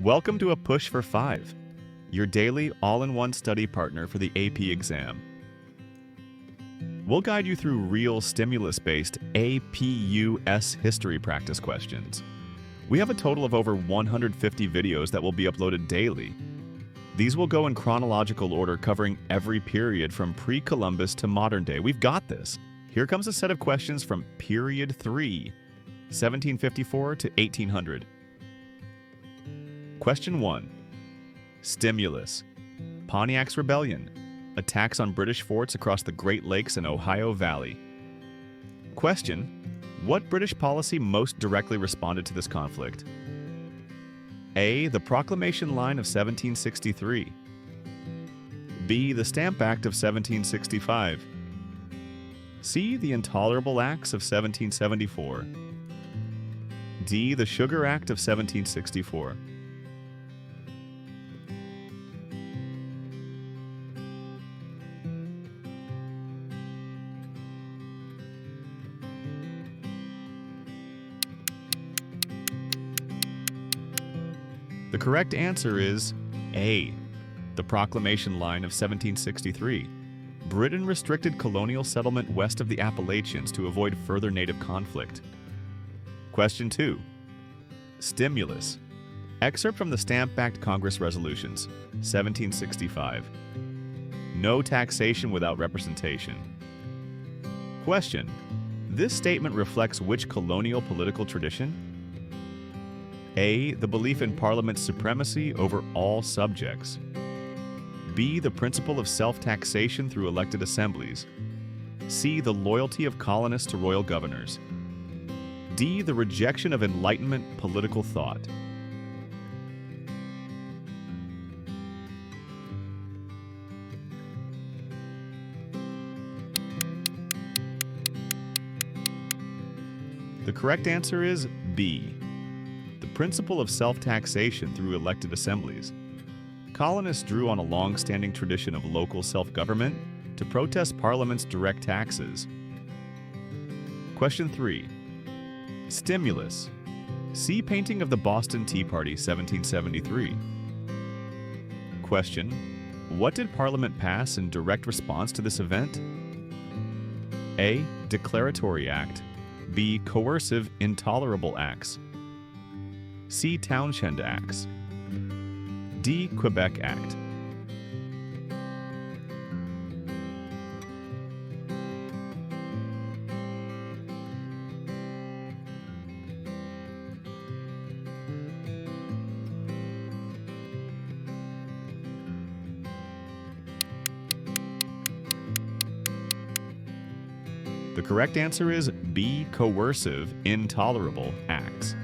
Welcome to APush for 5, your daily all-in-one study partner for the AP exam. We'll guide you through real stimulus-based APUS history practice questions. We have a total of over 150 videos that will be uploaded daily. These will go in chronological order, covering every period from pre-Columbus to modern day. We've got this. Here comes a set of questions from Period 3, 1754 to 1800. Question 1. Stimulus. Pontiac's Rebellion. Attacks on British forts across the Great Lakes and Ohio Valley. Question. What British policy most directly responded to this conflict? A. The Proclamation Line of 1763. B. The Stamp Act of 1765. C. The Intolerable Acts of 1774. D. The Sugar Act of 1764. The correct answer is A. The Proclamation Line of 1763. Britain restricted colonial settlement west of the Appalachians to avoid further native conflict. Question 2. Stimulus. Excerpt from the Stamp Act Congress Resolutions, 1765. No taxation without representation. Question. This statement reflects which colonial political tradition? A. The belief in Parliament's supremacy over all subjects. B. The principle of self-taxation through elected assemblies. C. The loyalty of colonists to royal governors. D. The rejection of Enlightenment political thought. The correct answer is B. The principle of self-taxation through elected assemblies. Colonists drew on a long-standing tradition of local self-government to protest Parliament's direct taxes. Question 3. Stimulus. See Painting of the Boston Tea Party, 1773. Question. What did Parliament pass in direct response to this event? A. Declaratory Act. B. Coercive Intolerable Acts. C. Townshend Acts. D. Quebec Act. The correct answer is B. Coercive Intolerable Acts.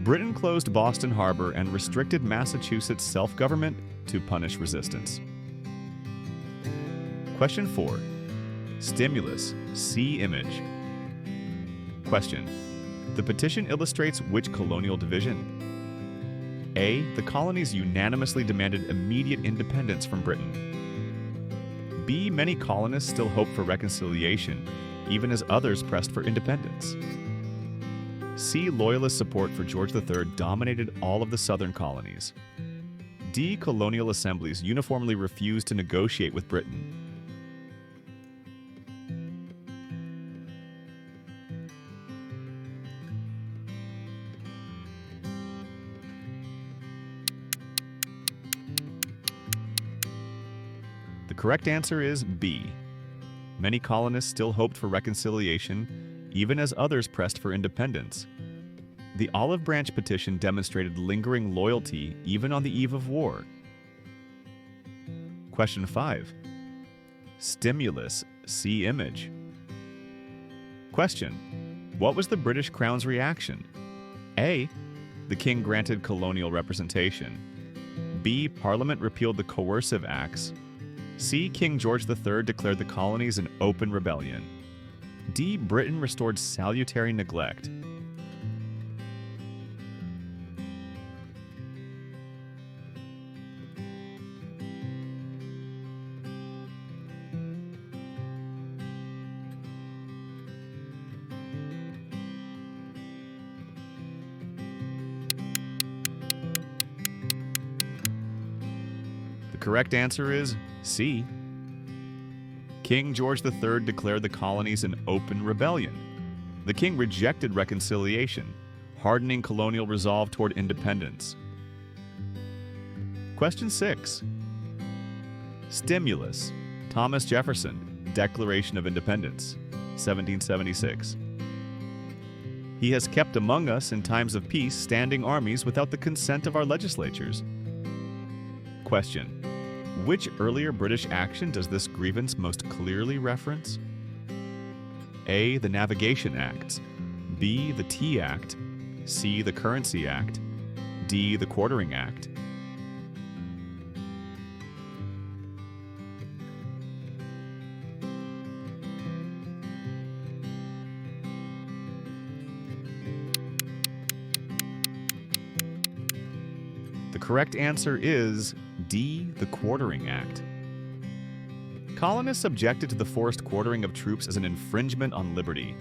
Britain closed Boston Harbor and restricted Massachusetts self-government to punish resistance. Question 4. Stimulus. See image. Question. The petition illustrates which colonial division? A. The colonies unanimously demanded immediate independence from Britain. B. Many colonists still hoped for reconciliation, even as others pressed for independence. C. Loyalist support for George III dominated all of the southern colonies. D. Colonial assemblies uniformly refused to negotiate with Britain. The correct answer is B. Many colonists still hoped for reconciliation, even as others pressed for independence. The Olive Branch Petition demonstrated lingering loyalty even on the eve of war. Question 5. Stimulus. See image. Question. What was the British Crown's reaction? A. The King granted colonial representation. B. Parliament repealed the Coercive Acts. C. King George III declared the colonies an open rebellion. D. Britain restored salutary neglect. correct answer is C. King George III declared the colonies an open rebellion. The king rejected reconciliation, hardening colonial resolve toward independence. Question 6. Stimulus. Thomas Jefferson, Declaration of Independence, 1776. He has kept among us in times of peace standing armies without the consent of our legislatures. Question. Which earlier British action does this grievance most clearly reference? A. The Navigation Acts. B. The Tea Act. C. The Currency Act. D. The Quartering Act. The correct answer is D. The Quartering Act. Colonists objected to the forced quartering of troops as an infringement on liberty.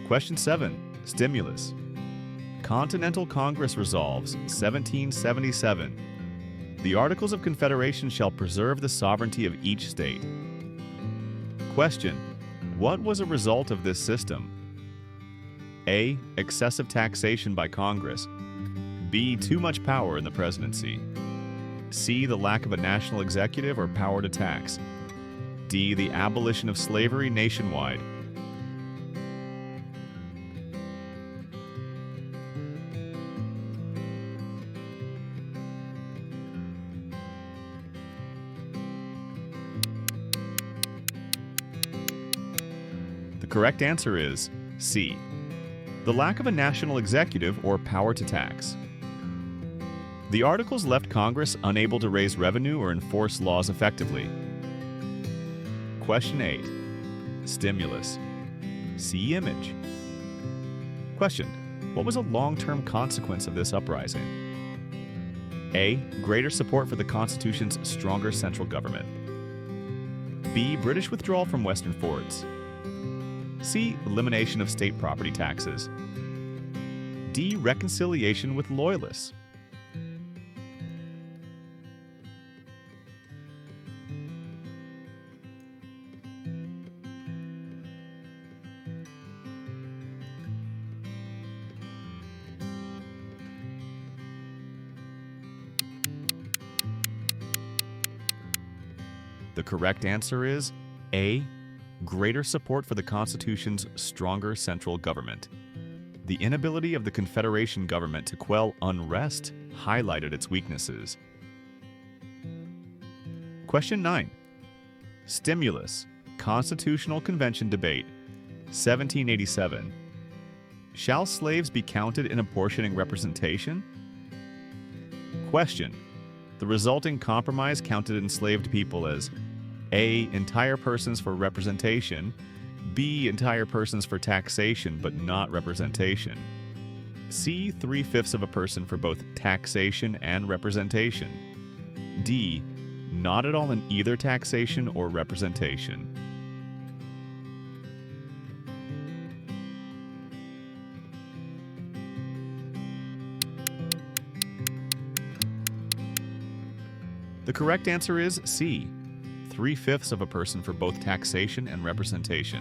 Question 7. Stimulus. Continental Congress resolves, 1777. The Articles of Confederation shall preserve the sovereignty of each state. Question. What was a result of this system? A. Excessive taxation by Congress. B. Too much power in the presidency. C. The lack of a national executive or power to tax. D. The abolition of slavery nationwide. The correct answer is C. The lack of a national executive or power to tax. The Articles left Congress unable to raise revenue or enforce laws effectively. Question 8. Stimulus. See image. Question. What was a long-term consequence of this uprising? A. Greater support for the Constitution's stronger central government. B. British withdrawal from Western forts. C. Elimination of state property taxes. D. Reconciliation with loyalists. The correct answer is A. Greater support for the Constitution's stronger central government. The inability of the Confederation government to quell unrest highlighted its weaknesses. Question 9. Stimulus. Constitutional Convention debate. 1787. Shall slaves be counted in apportioning representation? Question. The resulting compromise counted enslaved people as A. Entire persons for representation, B. Entire persons for taxation but not representation, C. 3/5 of a person for both taxation and representation, D. Not at all in either taxation or representation. The correct answer is C. 3/5 of a person for both taxation and representation.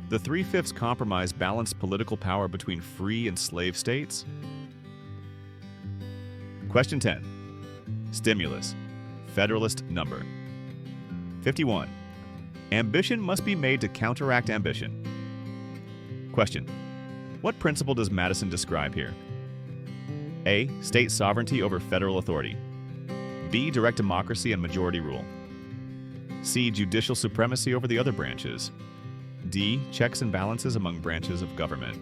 The 3/5 compromise balanced political power between free and slave states. Question 10. Stimulus. Federalist number. 51. Ambition must be made to counteract ambition. Question. What principle does Madison describe here? A. State sovereignty over federal authority. B. Direct democracy and majority rule. C. Judicial supremacy over the other branches. D. Checks and balances among branches of government.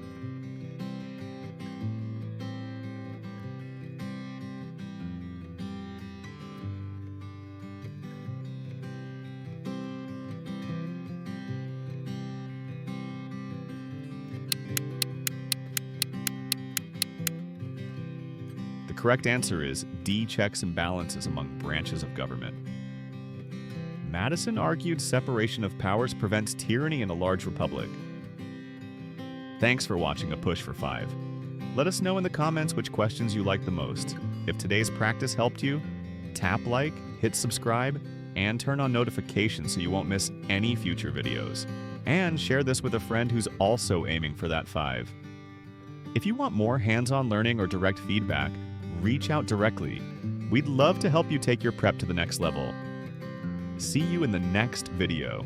The correct answer is D. Checks and balances among branches of government. Madison argued separation of powers prevents tyranny in a large republic. Thanks for watching A Push for 5. Let us know in the comments which questions you like the most. If today's practice helped you, tap like, hit subscribe, and turn on notifications so you won't miss any future videos. And share this with a friend who's also aiming for that 5. If you want more hands-on learning or direct feedback, reach out directly. We'd love to help you take your prep to the next level. See you in the next video.